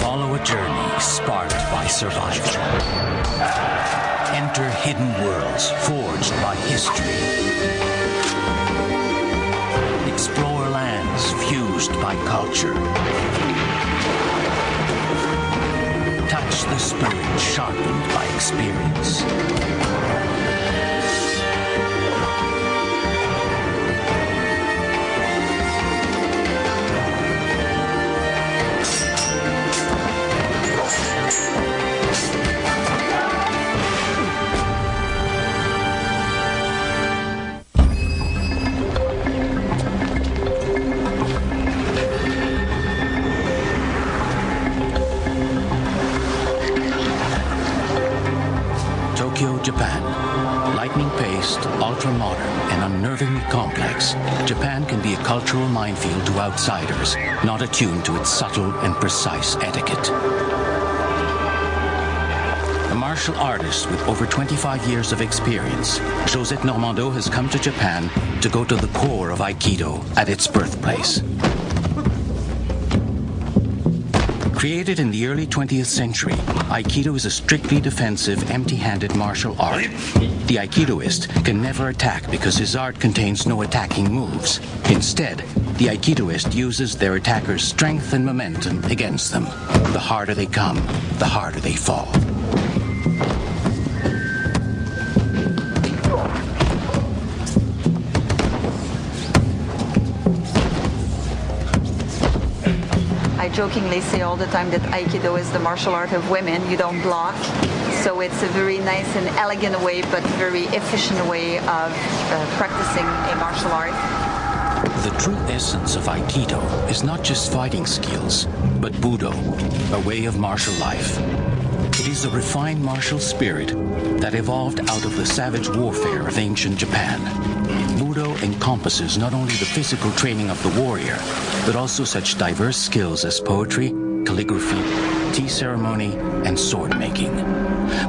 Follow a journey sparked by survival. Enter hidden worlds forged by history. Explore lands fused by culture. Touch the spirit sharpened by experience. Japan. Lightning-paced, ultra-modern, and unnervingly complex, Japan can be a cultural minefield to outsiders, not attuned to its subtle and precise etiquette. A martial artist with over 25 years of experience, Josette Normandeau has come to Japan to go to the core of Aikido at its birthplace. Created in the early 20th century, Aikido is a strictly defensive, empty-handed martial art. The Aikidoist can never attack because his art contains no attacking moves. Instead, the Aikidoist uses their attacker's strength and momentum against them. The harder they come, the harder they fall. I jokingly say all the time that Aikido is the martial art of women. You don't block. So it's a very nice and elegant way, but very efficient way of practicing a martial art. The true essence of Aikido is not just fighting skills, but Budo, a way of martial life. It is a refined martial spirit that evolved out of the savage warfare of ancient Japan. Budo encompasses not only the physical training of the warrior, but also such diverse skills as poetry, calligraphy, tea ceremony, and sword making.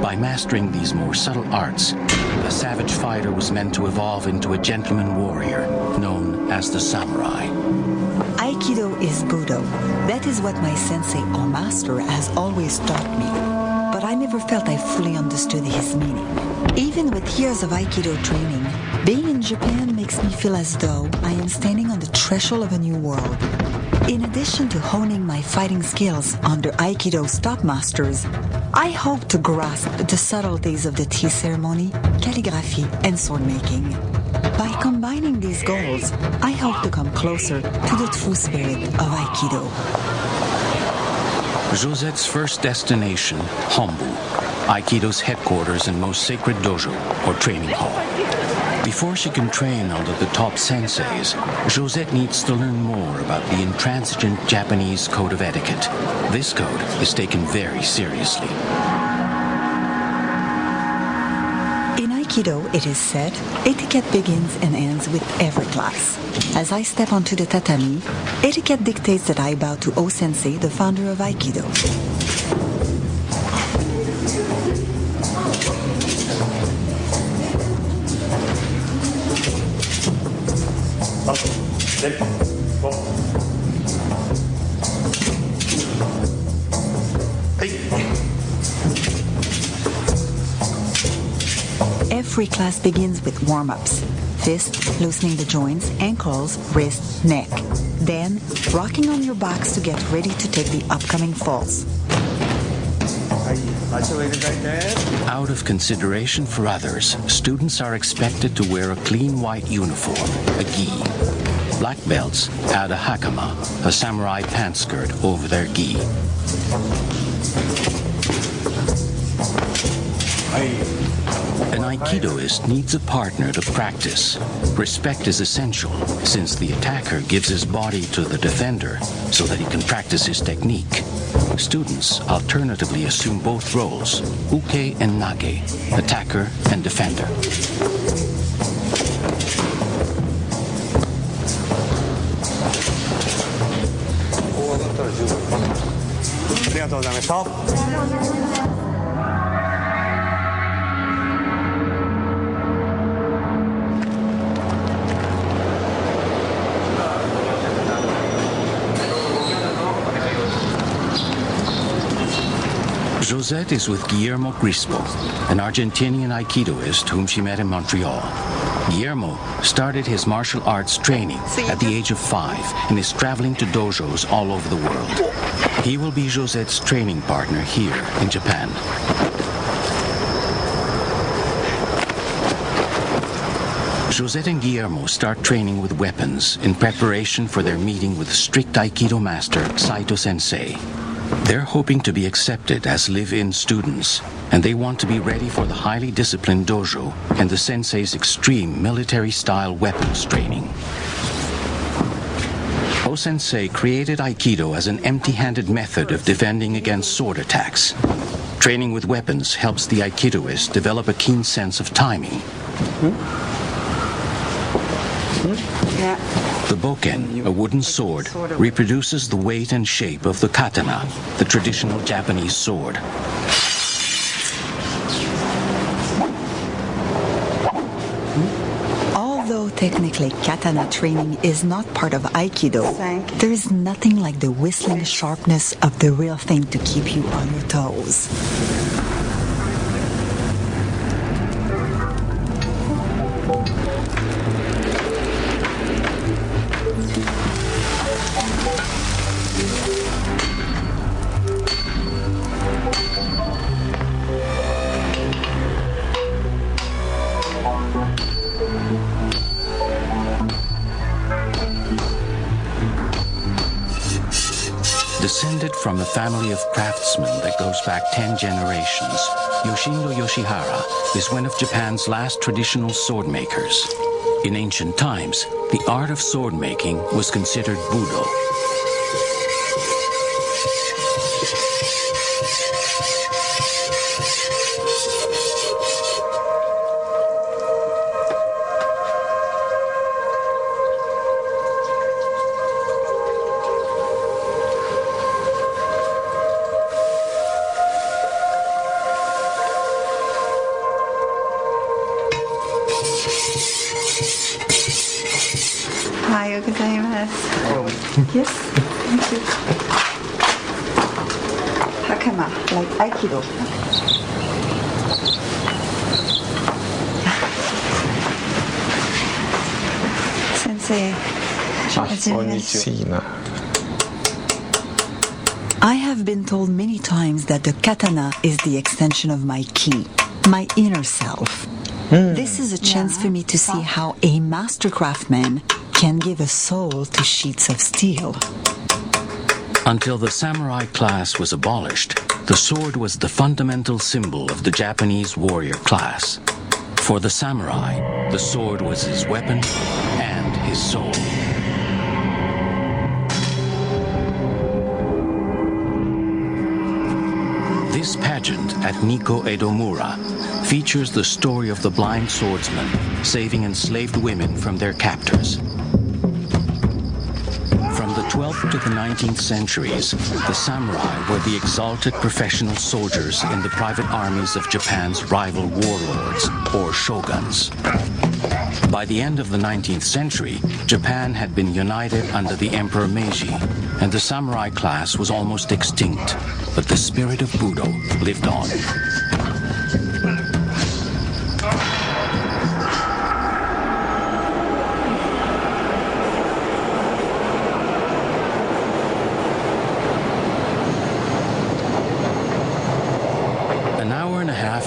By mastering these more subtle arts, the savage fighter was meant to evolve into a gentleman warrior, known as the samurai. Aikido is Budo. That is what my sensei or master has always taught me. But I never felt I fully understood his meaning. Even with years of Aikido training, being in Japan makes me feel as though I am standing on the threshold of a new world. In addition to honing my fighting skills under Aikido's top masters, I hope to grasp the subtleties of the tea ceremony, calligraphy, and sword making. By combining these goals, I hope to come closer to the true spirit of Aikido. Josette's first destination, Hombu, Aikido's headquarters and most sacred dojo, or training hall. Before she can train under the top senseis, Josette needs to learn more about the intransigent Japanese code of etiquette. This code is taken very seriously. In Aikido, it is said, etiquette begins and ends with every class. As I step onto the tatami, etiquette dictates that I bow to O-Sensei, the founder of Aikido. Every class begins with warm-ups. Fist, loosening the joints, ankles, wrist, neck. Then, rocking on your backs to get ready to take the upcoming falls. Out of consideration for others, students are expected to wear a clean white uniform, a gi. Black belts add a hakama, a samurai pant skirt, over their gi. An Aikidoist needs a partner to practice. Respect is essential, since the attacker gives his body to the defender so that he can practice his technique. Students alternatively assume both roles, uke and nage, attacker and defender. Josette is with Guillermo Crispo, an Argentinian Aikidoist whom she met in Montreal. Guillermo started his martial arts training at the age of 5 and is traveling to dojos all over the world. He will be Josette's training partner here in Japan. Josette and Guillermo start training with weapons in preparation for their meeting with strict Aikido master Saito Sensei. They're hoping to be accepted as live-in students, and they want to be ready for the highly disciplined dojo and the sensei's extreme military-style weapons training. O-Sensei created Aikido as an empty-handed method of defending against sword attacks. Training with weapons helps the Aikidoist develop a keen sense of timing. Yeah. The boken, a wooden sword, reproduces the weight and shape of the katana, the traditional Japanese sword. Although technically katana training is not part of Aikido, there is nothing like the whistling sharpness of the real thing to keep you on your toes. Descended from a family of craftsmen that goes back 10 generations, Yoshindo Yoshihara is one of Japan's last traditional sword makers. In ancient times, the art of sword making was considered Budo. Yes, thank you. Hakama, like Aikido. Sensei, I have been told many times that the katana is the extension of my ki, my inner self. This is a chance for me to see how a master craftsman can give a soul to sheets of steel. Until the samurai class was abolished, the sword was the fundamental symbol of the Japanese warrior class. For the samurai, the sword was his weapon and his soul. This pageant at Nikko Edomura features the story of the blind swordsman saving enslaved women from their captors. From the 12th to the 19th centuries, the samurai were the exalted professional soldiers in the private armies of Japan's rival warlords, or shoguns. By the end of the 19th century, Japan had been united under the Emperor Meiji, and the samurai class was almost extinct, but the spirit of Budo lived on.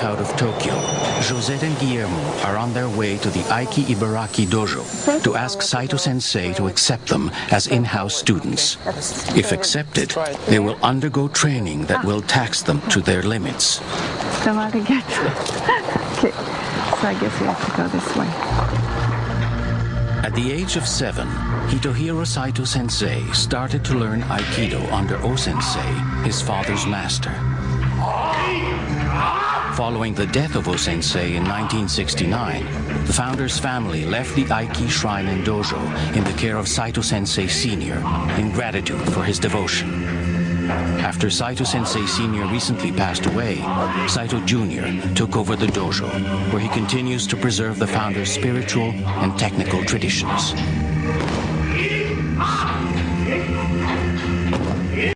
Out of Tokyo, Josette and Guillermo are on their way to the Aiki Ibaraki Dojo to ask Saito Sensei to accept them as in-house students. If accepted, they will undergo training that will tax them to their limits. Okay, so I guess we have to go this way. At the age of 7, Hitohiro Saito Sensei started to learn Aikido under O-Sensei, his father's master. Following the death of O-Sensei in 1969, the founder's family left the Aiki Shrine and Dojo in the care of Saito Sensei Sr. in gratitude for his devotion. After Saito Sensei Sr. recently passed away, Saito Jr. took over the dojo, where he continues to preserve the founder's spiritual and technical traditions.